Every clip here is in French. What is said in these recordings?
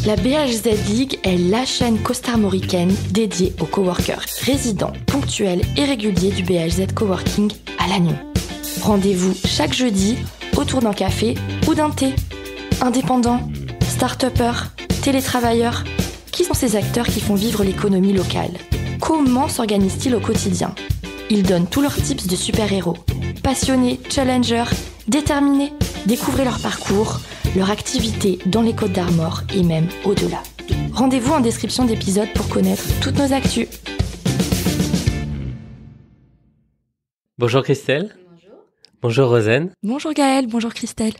La BHZ League est la chaîne costarmoricaine dédiée aux coworkers résidents, ponctuels et réguliers du BHZ Coworking à Lannion. Rendez-vous chaque jeudi autour d'un café ou d'un thé. Indépendants, start-upers, télétravailleurs, qui sont ces acteurs qui font vivre l'économie locale? Comment s'organisent-ils au quotidien? Ils donnent tous leurs tips de super-héros. Passionnés, challengers, déterminés, découvrez leur parcours, leur activité dans les Côtes d'Armor et même au-delà. Rendez-vous en description d'épisode pour connaître toutes nos actus. Bonjour Christelle. Bonjour. Bonjour Rosen. Bonjour Gaëlle, bonjour Christelle.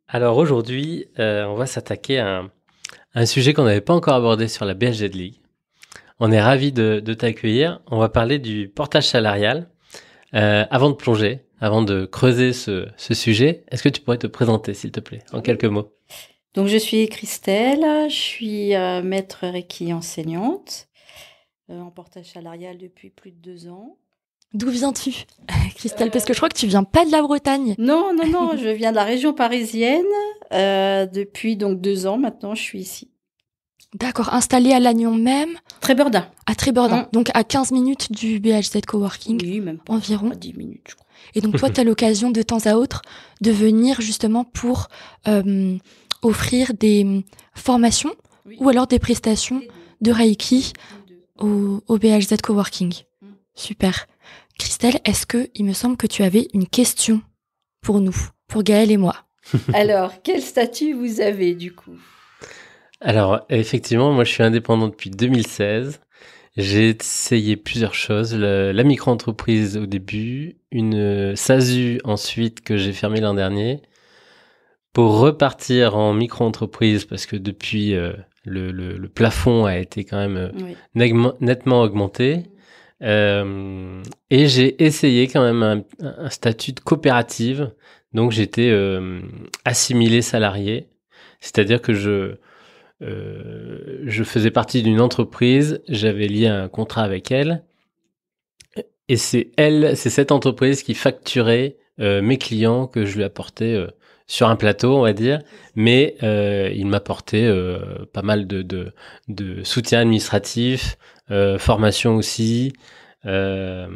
Alors aujourd'hui, on va s'attaquer à un sujet qu'on n'avait pas encore abordé sur la BHZ League. On est ravis de t'accueillir. On va parler du portage salarial. Avant de plonger, avant de creuser ce sujet, est-ce que tu pourrais te présenter, s'il te plaît, en quelques mots? Donc je suis Christelle, je suis maître Reiki enseignante en portage salarial depuis plus de 2 ans. D'où viens-tu, Christelle? Parce que je crois que tu viens pas de la Bretagne. Non, je viens de la région parisienne. Depuis donc 2 ans maintenant, je suis ici. D'accord, installée à Lannion même. Trébeurdin. À Trébeurdin, donc à 15 minutes du BHZ Coworking. Oui, même pas. Environ. 10 minutes, je crois. Et donc toi, tu as l'occasion de temps à autre de venir justement pour offrir des formations ou alors des prestations de Reiki au BHZ Coworking. Super. Christelle, est-ce que il me semble que tu avais une question pour nous, pour Gaëlle et moi? Alors, quel statut vous avez du coup? Alors effectivement, moi je suis indépendant depuis 2016. J'ai essayé plusieurs choses. La micro-entreprise au début, une SASU ensuite que j'ai fermée l'an dernier, pour repartir en micro-entreprise parce que depuis le plafond a été quand même nettement augmenté. Et j'ai essayé quand même un statut de coopérative, donc j'étais assimilé salarié, c'est-à-dire que je faisais partie d'une entreprise, j'avais lié un contrat avec elle, et c'est cette entreprise qui facturait mes clients que je lui apportais sur un plateau, on va dire, mais il m'apportait pas mal de soutien administratif, formation aussi, mais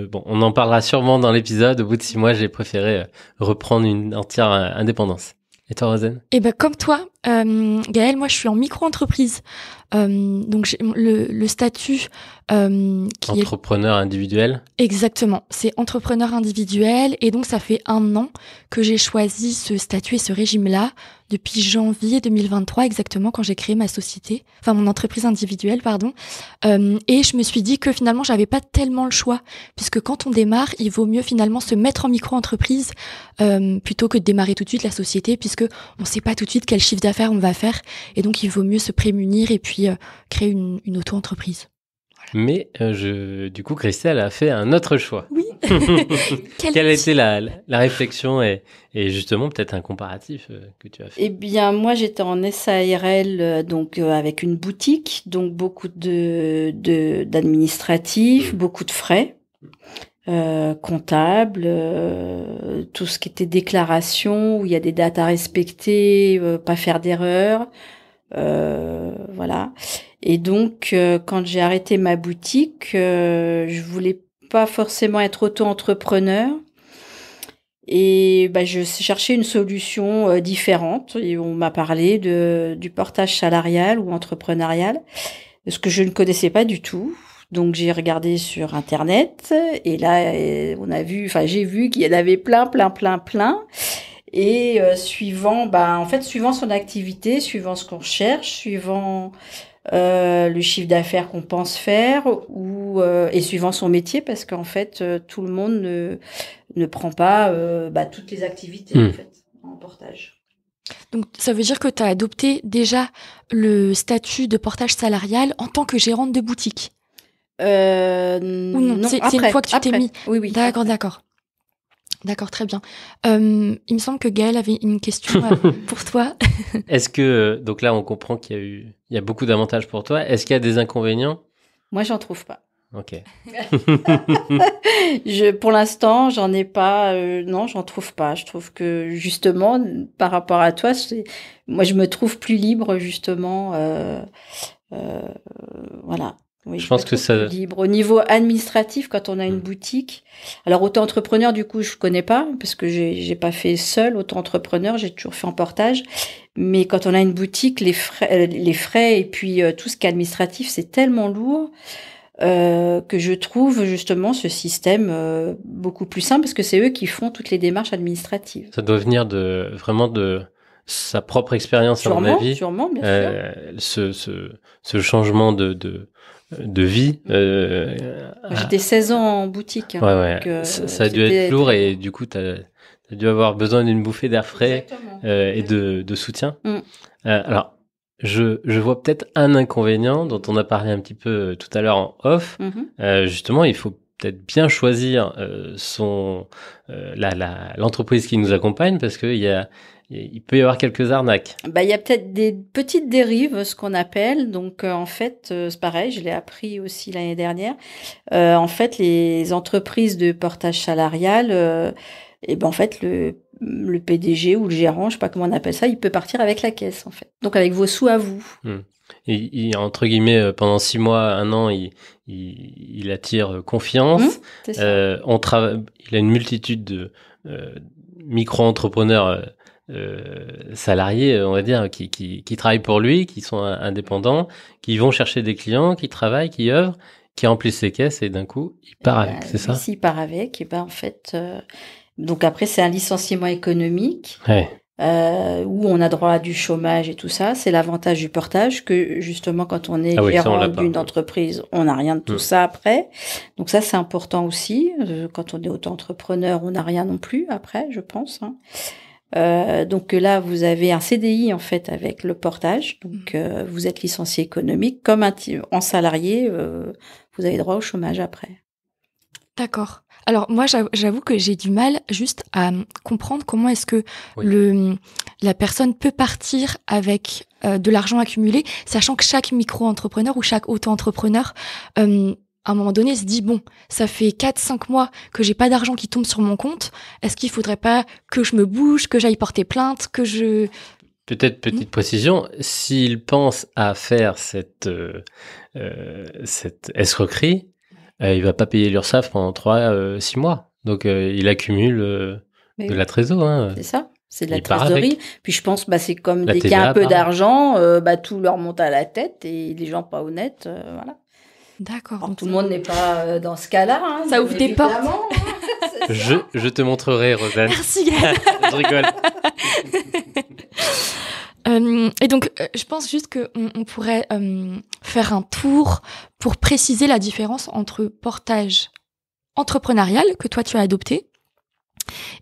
bon, on en parlera sûrement dans l'épisode. Au bout de 6 mois, j'ai préféré reprendre une entière indépendance. Et toi, Rosen? Eh ben comme toi, Gaëlle, moi je suis en micro-entreprise. Donc j'ai le statut qui entrepreneur individuel. Exactement, c'est entrepreneur individuel et donc ça fait 1 an que j'ai choisi ce statut et ce régime-là depuis janvier 2023 exactement quand j'ai créé ma société, enfin mon entreprise individuelle pardon. Et je me suis dit que finalement j'avais pas tellement le choix puisque quand on démarre, il vaut mieux finalement se mettre en micro-entreprise plutôt que de démarrer tout de suite la société puisque on sait pas tout de suite quel chiffre d'affaires on va faire et donc il vaut mieux se prémunir et puis créer une auto-entreprise. Voilà. Mais du coup, Christelle a fait un autre choix. Oui. Quelle a été la réflexion et justement peut-être un comparatif que tu as fait? Eh bien, moi, j'étais en SARL, donc avec une boutique, donc beaucoup d'administratifs, beaucoup de frais, comptables, tout ce qui était déclaration, où il y a des dates à respecter, pas faire d'erreurs, voilà. Et donc, quand j'ai arrêté ma boutique, je voulais pas forcément être auto-entrepreneur. Et je cherchais une solution différente. Et on m'a parlé du portage salarial ou entrepreneurial, ce que je ne connaissais pas du tout. Donc, j'ai regardé sur Internet. Et là, j'ai vu qu'il y en avait plein. Et suivant son activité, suivant ce qu'on cherche, suivant le chiffre d'affaires qu'on pense faire et suivant son métier parce qu'en fait tout le monde ne prend pas toutes les activités en fait en portage. Donc ça veut dire que tu as adopté déjà le statut de portage salarial en tant que gérante de boutique. Ou non, c'est une fois que tu t'es mis. Oui. D'accord, très bien. Il me semble que Gaëlle avait une question pour toi. Est-ce que, donc là, on comprend qu'il y a beaucoup d'avantages pour toi. Est-ce qu'il y a des inconvénients? Moi, j'en trouve pas. Ok. Pour l'instant, j'en ai pas. Non, j'en trouve pas. Je trouve que justement, par rapport à toi, moi, je me trouve plus libre justement. Voilà. Oui, Je je pense me que trouve plus libre. Au niveau administratif, quand on a une boutique, alors auto-entrepreneur, du coup, je connais pas parce que j'ai pas fait seul auto-entrepreneur, j'ai toujours fait en portage. Mais quand on a une boutique, les frais et puis tout ce qui est administratif, c'est tellement lourd que je trouve justement ce système beaucoup plus simple parce que c'est eux qui font toutes les démarches administratives. Ça doit venir vraiment de sa propre expérience, à mon avis. Sûrement, bien sûr. Ce changement de vie. J'étais 16 ans en boutique. Hein, ouais. Donc, ça a dû être lourd et du coup, t'as dû avoir besoin d'une bouffée d'air frais et de soutien. Alors, je vois peut-être un inconvénient dont on a parlé un petit peu tout à l'heure en off. Justement, il faut peut-être bien choisir l'entreprise qui nous accompagne parce que il peut y avoir quelques arnaques. Il y a peut-être des petites dérives, ce qu'on appelle. Donc, en fait, c'est pareil, je l'ai appris aussi l'année dernière. En fait, les entreprises de portage salarial, en fait, le PDG ou le gérant, je sais pas comment on appelle ça, il peut partir avec la caisse, en fait. Donc, avec vos sous à vous. Et entre guillemets, pendant 6 mois, 1 an, il attire confiance. C'est ça. Il a une multitude de micro-entrepreneurs salariés, on va dire, qui travaillent pour lui, qui sont indépendants, qui vont chercher des clients, qui travaillent, qui œuvrent, qui remplissent les caisses et d'un coup, il part avec, c'est ça? S'il part avec, en fait... Donc après, c'est un licenciement économique. Ouais. Où on a droit à du chômage et tout ça. C'est l'avantage du portage que justement quand on est gérant d'une entreprise, on n'a rien de tout ça après. Donc ça, c'est important aussi. Quand on est auto-entrepreneur, on n'a rien non plus après, je pense. Hein. Donc là, vous avez un CDI en fait avec le portage. Donc vous êtes licencié économique. Comme en salarié, vous avez droit au chômage après. D'accord. Alors moi, j'avoue que j'ai du mal juste à comprendre comment est-ce que la personne peut partir avec de l'argent accumulé, sachant que chaque micro-entrepreneur ou chaque auto-entrepreneur, à un moment donné, se dit, bon, ça fait 4-5 mois que j'ai pas d'argent qui tombe sur mon compte, est-ce qu'il faudrait pas que je me bouge, que j'aille porter plainte, que je... Peut-être petite précision, s'il pense à faire cette escroquerie, il va pas payer l'URSSAF pendant 3-6 mois. Donc, il accumule de la trésor. Hein. C'est ça, c'est de la trésorerie. Puis je pense, c'est comme dès qu'il y a un peu pareil. d'argent, tout leur monte à la tête et les gens pas honnêtes, voilà. D'accord. Alors, tout le monde n'est pas dans ce cas-là. Hein, ça ouvre des portes. Je te montrerai, Rosanne. Merci, Gaëlle. Je rigole. Et donc, je pense juste qu'on pourrait faire un tour pour préciser la différence entre portage entrepreneurial, que toi tu as adopté,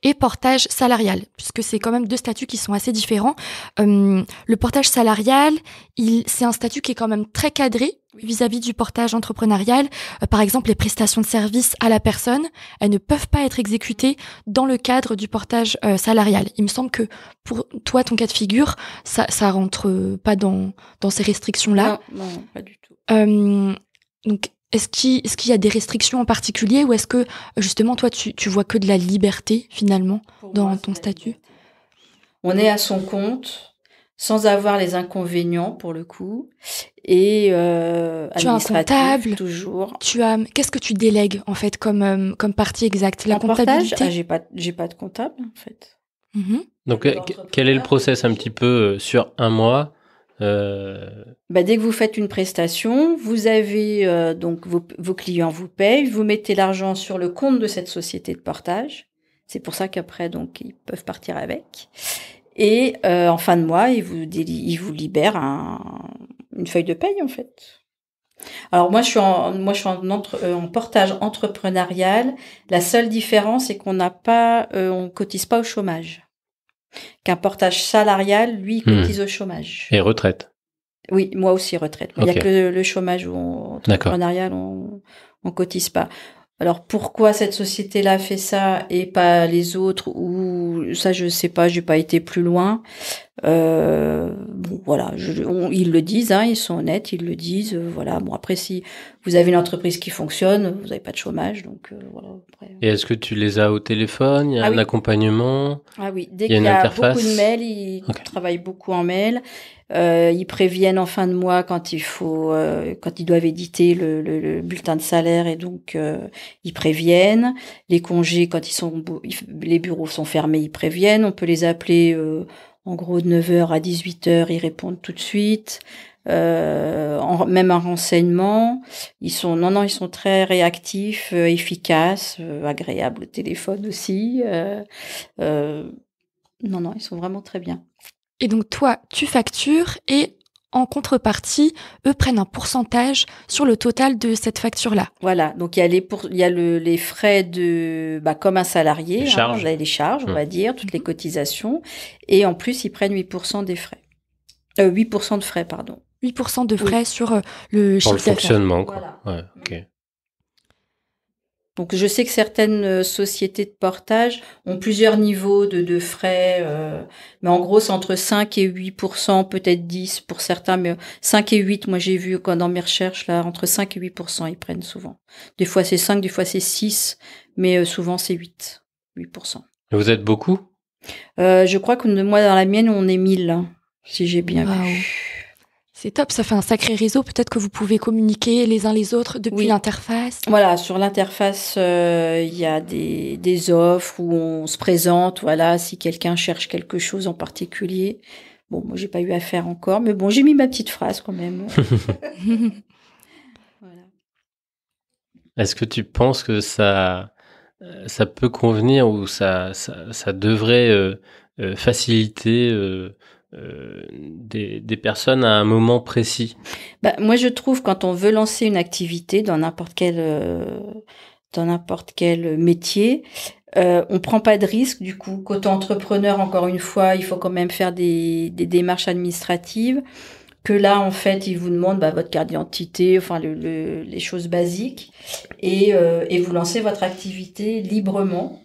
et portage salarial, puisque c'est quand même 2 statuts qui sont assez différents. Le portage salarial, c'est un statut qui est quand même très cadré vis-à-vis du portage entrepreneurial. Par exemple, les prestations de services à la personne, elles ne peuvent pas être exécutées dans le cadre du portage salarial. Il me semble que pour toi, ton cas de figure, ça rentre pas dans ces restrictions-là. Non, pas du tout. Donc, est-ce qu'il y a des restrictions en particulier ou est-ce que, justement, toi, tu vois que de la liberté, finalement, dans ton statut ? On est à son compte, sans avoir les inconvénients, pour le coup, et tu as un comptable, toujours. Qu'est-ce que tu délègues, en fait, comme partie exacte ? La comptabilité ? J'ai pas de comptable, en fait. Donc, quel est le process un petit peu sur 1 mois ? Dès que vous faites une prestation, vous avez donc vos clients vous payent, vous mettez l'argent sur le compte de cette société de portage. C'est pour ça qu'après donc ils peuvent partir avec. Et en fin de mois, ils vous libèrent une feuille de paye en fait. Alors moi je suis en portage entrepreneurial. La seule différence c'est qu'on on cotise pas au chômage. Qu'un portage salarial, lui, cotise au chômage. Et retraite. Oui, moi aussi retraite. Il n'y a que le chômage ou entrepreneurial, on cotise pas. Alors pourquoi cette société-là fait ça et pas les autres ou ça je sais pas, j'ai pas été plus loin. Bon, voilà, ils le disent, hein, ils sont honnêtes, ils le disent. Voilà. Bon, après, si vous avez une entreprise qui fonctionne, vous n'avez pas de chômage, donc voilà. Après. Et est-ce que tu les as au téléphone? Il y a Ah un oui. accompagnement? Ah oui, dès Il y a qu'il une y a interface? beaucoup de mails, ils Ok. travaillent beaucoup en mail. Ils préviennent en fin de mois quand quand ils doivent éditer le bulletin de salaire, et donc ils préviennent. Les congés, quand les bureaux sont fermés, ils préviennent. On peut les appeler en gros de 9h à 18h, ils répondent tout de suite. Même un renseignement, ils sont très réactifs, efficaces, agréables au téléphone aussi. Non, ils sont vraiment très bien. Et donc toi, tu factures et en contrepartie, eux prennent un pourcentage sur le total de cette facture-là. Voilà, donc il y a les frais comme un salarié, Les charges. les charges, on va dire, toutes les cotisations, et en plus ils prennent 8% des frais. 8% de frais, pardon. 8% de frais sur le Pour chiffre le d'affaires. fonctionnement, quoi. Voilà. Ouais, ok. Donc je sais que certaines sociétés de portage ont plusieurs niveaux de frais, mais en gros c'est entre 5 et 8%, peut-être 10 pour certains, mais 5 et 8, moi j'ai vu quand dans mes recherches là, entre 5 et 8% ils prennent souvent. Des fois c'est 5, des fois c'est 6, mais souvent c'est 8%. Et vous êtes beaucoup? Je crois que moi dans la mienne on est 1000, hein, si j'ai bien vu. C'est top, ça fait un sacré réseau. Peut-être que vous pouvez communiquer les uns les autres depuis l'interface. Voilà, sur l'interface, il y a des offres où on se présente, voilà, si quelqu'un cherche quelque chose en particulier. Bon, moi, j'ai pas eu affaire encore, mais bon, j'ai mis ma petite phrase quand même. Voilà. Est-ce que tu penses que ça peut convenir ou ça devrait faciliter des personnes à un moment précis? Moi, je trouve quand on veut lancer une activité dans n'importe quel métier, on prend pas de risque. Du coup, côté entrepreneur, encore une fois, il faut quand même faire des démarches administratives. Que là, en fait, ils vous demandent votre carte d'identité, enfin les choses basiques, et vous lancez votre activité librement.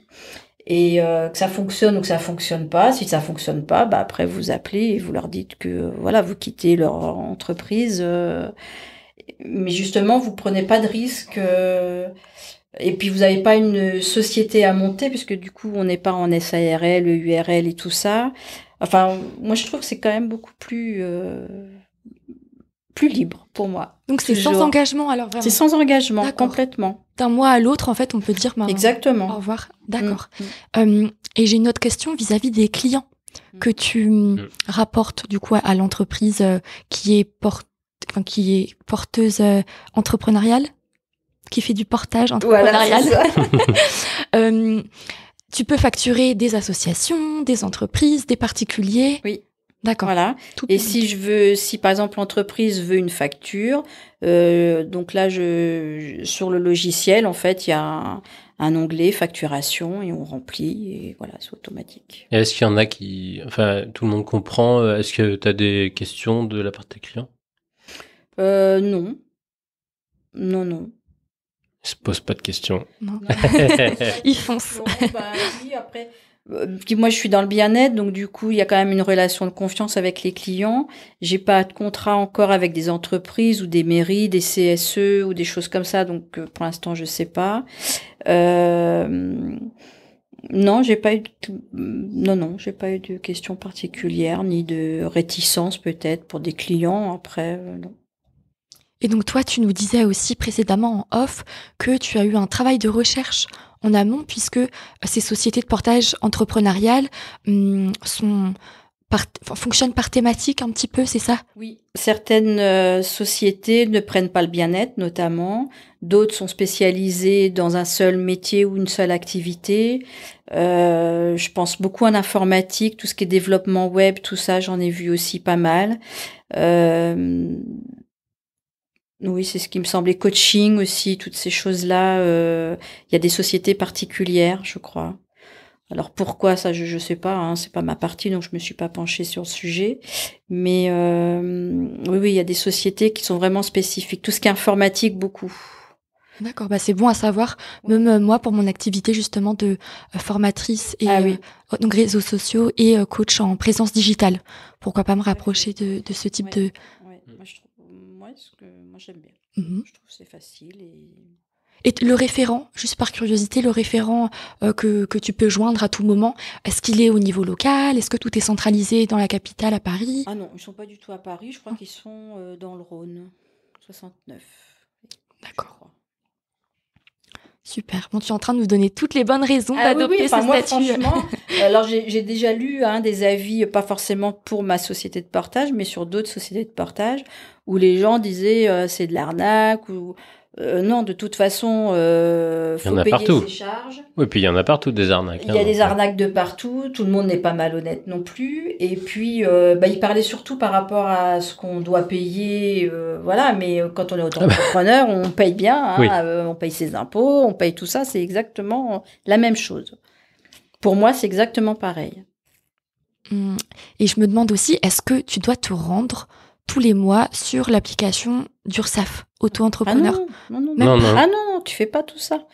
Et que ça fonctionne ou que ça fonctionne pas. Si ça fonctionne pas, après vous appelez et vous leur dites que voilà, vous quittez leur entreprise. Mais justement, vous prenez pas de risque. Et puis vous n'avez pas une société à monter, puisque du coup on n'est pas en SARL, URL et tout ça. Enfin, moi je trouve que c'est quand même beaucoup plus libre pour moi. Donc c'est sans engagement alors vraiment. C'est sans engagement, complètement. D'un mois à l'autre, en fait, on peut dire exactement. Au revoir. D'accord. Et j'ai une autre question vis-à-vis des clients que tu rapportes du coup à l'entreprise qui est porteuse entrepreneuriale, qui fait du portage entrepreneurial. Voilà, tu peux facturer des associations, des entreprises, des particuliers. Oui. D'accord. Voilà. Et si par exemple l'entreprise veut une facture, donc là sur le logiciel en fait il y a un onglet facturation et on remplit et voilà, c'est automatique. Et est-ce qu'il y en a tout le monde comprend? Est-ce que tu as des questions de la part de tes clients? Non. Ils se posent pas de questions. Non. Ils foncent. Oui, après. Moi, je suis dans le bien-être, donc du coup, il y a quand même une relation de confiance avec les clients. J'ai pas de contrat encore avec des entreprises ou des mairies, des CSE ou des choses comme ça, donc pour l'instant, je sais pas. Non, j'ai pas eu de questions particulières ni de réticence peut-être pour des clients. Après, non. Et donc toi, tu nous disais aussi précédemment en off que tu as eu un travail de recherche en amont, puisque ces sociétés de portage entrepreneurial fonctionnent par thématique un petit peu, c'est ça? Oui. Certaines sociétés ne prennent pas le bien-être, notamment. D'autres sont spécialisées dans un seul métier ou une seule activité. Je pense beaucoup en informatique, tout ce qui est développement web, tout ça, j'en ai vu aussi pas mal. Oui, c'est ce qui me semblait. Coaching aussi, toutes ces choses-là. Il y a des sociétés particulières, je crois. Alors pourquoi ça, je sais pas. Hein, c'est pas ma partie, donc je me suis pas penchée sur le sujet. Mais oui, il y a des sociétés qui sont vraiment spécifiques. Tout ce qui est informatique, beaucoup. D'accord, bah c'est bon à savoir. Même moi, pour mon activité justement de formatrice et donc réseaux sociaux et coach en présence digitale, pourquoi pas me rapprocher de ce type de... Ouais. Moi, j'aime bien. Je trouve que c'est facile. Et le référent, juste par curiosité, le référent que tu peux joindre à tout moment, est-ce qu'il est au niveau local? Est-ce que tout est centralisé dans la capitale, à Paris? Ah non, ils sont pas du tout à Paris. Je crois qu'ils sont dans le Rhône, 69. D'accord. Super. Bon, tu es en train de nous donner toutes les bonnes raisons d'adopter ce moi, statut. Franchement, alors j'ai déjà lu des avis, pas forcément pour ma société de portage, mais sur d'autres sociétés de portage, où les gens disaient c'est de l'arnaque ou non, de toute façon, faut payer ses charges. Oui, puis il y en a partout des arnaques. Il y a des arnaques de partout, tout le monde n'est pas malhonnête non plus. Et puis, il parlait surtout par rapport à ce qu'on doit payer, voilà. Mais quand on est auto-entrepreneur, on paye bien, on paye ses impôts, on paye tout ça, c'est exactement la même chose. Pour moi, c'est exactement pareil. Et je me demande aussi, est-ce que tu dois te rendre tous les mois sur l'application d'URSSAF, auto-entrepreneur? Non. Ah non, tu fais pas tout ça.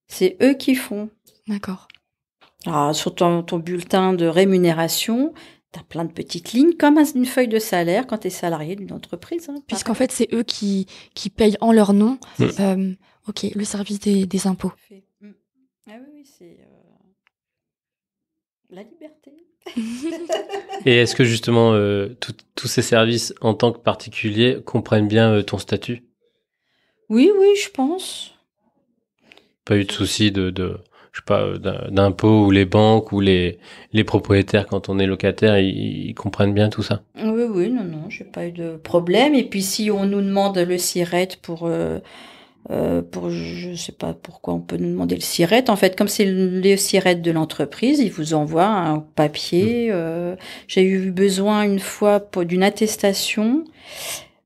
C'est eux qui font. D'accord. Alors, sur ton bulletin de rémunération, tu as plein de petites lignes, comme une feuille de salaire quand tu es salarié d'une entreprise. Puisqu'en fait, c'est eux qui payent en leur nom le service des impôts. Ah oui, c'est la liberté. Et est-ce que justement tous ces services en tant que particulier comprennent bien ton statut? Oui, je pense. Pas eu de souci de je sais pas d'impôts ou les banques ou les propriétaires quand on est locataire, ils comprennent bien tout ça? Oui, non, j'ai pas eu de problème. Et puis si on nous demande le SIRET pour je sais pas pourquoi on peut nous demander le SIRET. En fait, comme c'est le SIRET de l'entreprise, ils vous envoient un papier. J'ai eu besoin une fois d'une attestation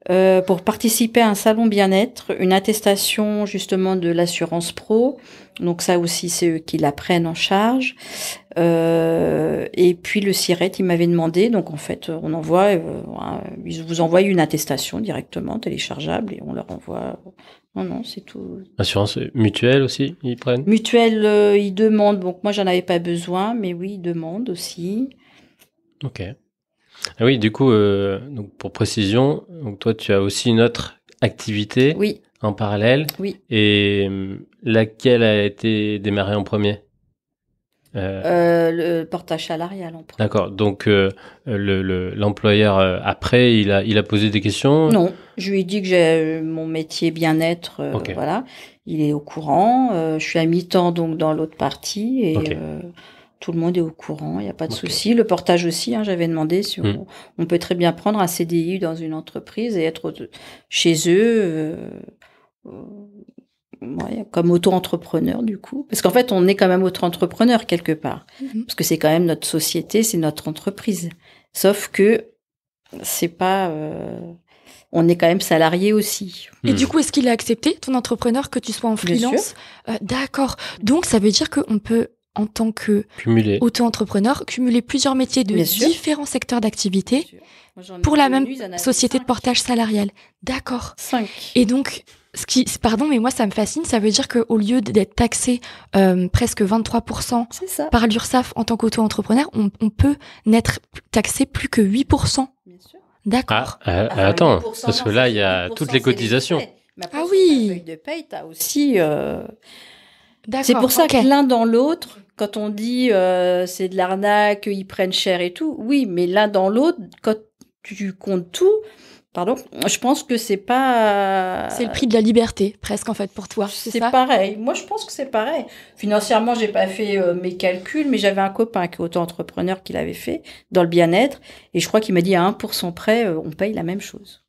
pour participer à un salon bien-être, une attestation justement de l'assurance pro. Donc ça aussi, c'est eux qui la prennent en charge. Et puis le SIRET, il m'avait demandé. Donc en fait, on envoie, ils vous envoient une attestation directement téléchargeable et on leur envoie. Non, c'est tout. Assurance mutuelle aussi, ils prennent? Mutuelle, ils demandent. Donc moi, j'en avais pas besoin, mais oui, ils demandent aussi. Ok. Ah oui, du coup, donc pour précision, donc toi, tu as aussi une autre activité en parallèle. Oui. Et laquelle a été démarrée en premier? Le portage salarial en premier. D'accord. Donc l'employeur après, il a posé des questions? Non, je lui ai dit que j'ai mon métier bien-être. Voilà, il est au courant. Je suis à mi-temps donc dans l'autre partie et tout le monde est au courant. Il n'y a pas de souci. Le portage aussi. J'avais demandé si on peut très bien prendre un CDI dans une entreprise et être chez eux. Comme auto-entrepreneur du coup, parce qu'en fait on est quand même auto-entrepreneur quelque part, parce que c'est quand même notre société, c'est notre entreprise, sauf que c'est pas on est quand même salarié aussi. Et du coup, est-ce qu'il a accepté, ton entrepreneur, que tu sois en freelance? D'accord, donc ça veut dire qu'on peut, en tant que auto-entrepreneur, cumuler plusieurs métiers de différents secteurs d'activité pour la même société de portage salarial. D'accord. 5. Et donc pardon, mais moi ça me fascine, ça veut dire qu'au lieu d'être taxé presque 23% par l'URSSAF en tant qu'auto-entrepreneur, on peut n'être taxé plus que 8%. Bien sûr. D'accord. Attends, parce que là il y a toutes les cotisations. Ah oui. La feuille de paye, t'as aussi. D'accord. C'est pour ça que l'un dans l'autre, quand on dit c'est de l'arnaque, ils prennent cher et tout, oui, mais l'un dans l'autre, quand tu comptes tout. Pardon, je pense que c'est pas... C'est le prix de la liberté, presque, en fait, pour toi, c'est ça? C'est pareil. Moi, je pense que c'est pareil. Financièrement, j'ai pas fait mes calculs, mais j'avais un copain qui est auto-entrepreneur qui l'avait fait dans le bien-être. Et je crois qu'il m'a dit à 1% près, on paye la même chose.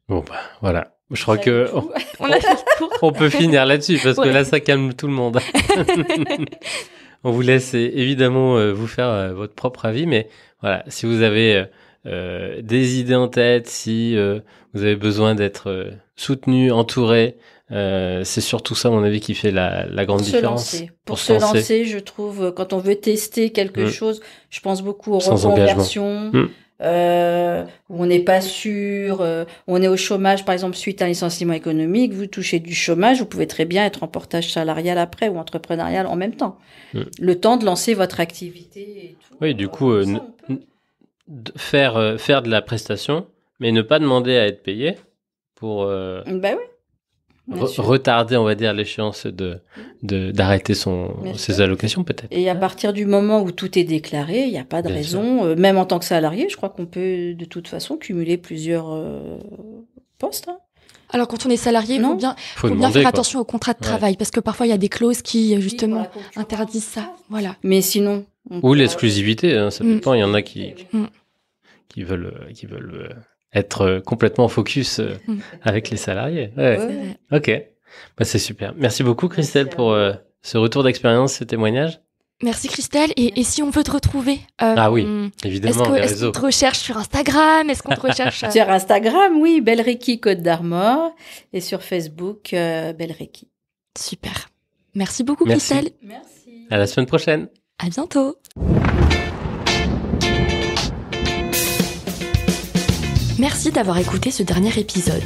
Bon, voilà. Je crois que on peut finir là-dessus, parce que là, ça calme tout le monde. On vous laisse évidemment vous faire votre propre avis, mais voilà, si vous avez... des idées en tête, si vous avez besoin d'être soutenu, entouré, c'est surtout ça, à mon avis, qui fait la grande différence. Pour se lancer, je trouve, quand on veut tester quelque chose, je pense beaucoup aux reconversions. où on n'est pas sûr, on est au chômage, par exemple, suite à un licenciement économique, vous touchez du chômage, vous pouvez très bien être en portage salarial après ou entrepreneurial en même temps. Le temps de lancer votre activité et tout. Oui, du coup, faire de la prestation, mais ne pas demander à être payé pour Ben oui. retarder, on va dire, l'échéance d'arrêter ses allocations, peut-être. Et à partir du moment où tout est déclaré, il n'y a pas de raison, même en tant que salarié, je crois qu'on peut de toute façon cumuler plusieurs postes. Hein. Alors, quand on est salarié, il faut bien faire attention au contrat de travail, parce que parfois, il y a des clauses qui, justement, interdisent ça. Voilà. Mais sinon... Ou l'exclusivité, hein, ça dépend. Il y en a qui veulent être complètement focus avec les salariés. Ouais. Ok. Bah, c'est super. Merci beaucoup, Christelle, pour ce retour d'expérience, ce témoignage. Merci Christelle. Et si on veut te retrouver, ah oui, évidemment, est-ce qu'on te recherche sur Instagram? Est-ce qu'on te recherche Sur Instagram, oui, Belreiki Côte d'Armor, et sur Facebook, Belreiki. Super. Merci beaucoup Christelle. Merci. À la semaine prochaine. À bientôt. Merci d'avoir écouté ce dernier épisode.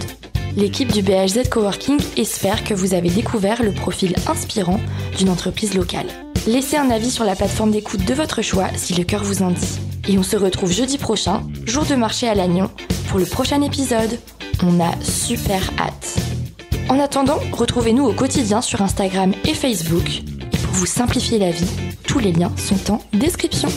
L'équipe du BHZ Coworking espère que vous avez découvert le profil inspirant d'une entreprise locale. Laissez un avis sur la plateforme d'écoute de votre choix si le cœur vous en dit. Et on se retrouve jeudi prochain, jour de marché à Lannion, pour le prochain épisode. On a super hâte. En attendant, retrouvez-nous au quotidien sur Instagram et Facebook. Et pour vous simplifier la vie, tous les liens sont en description.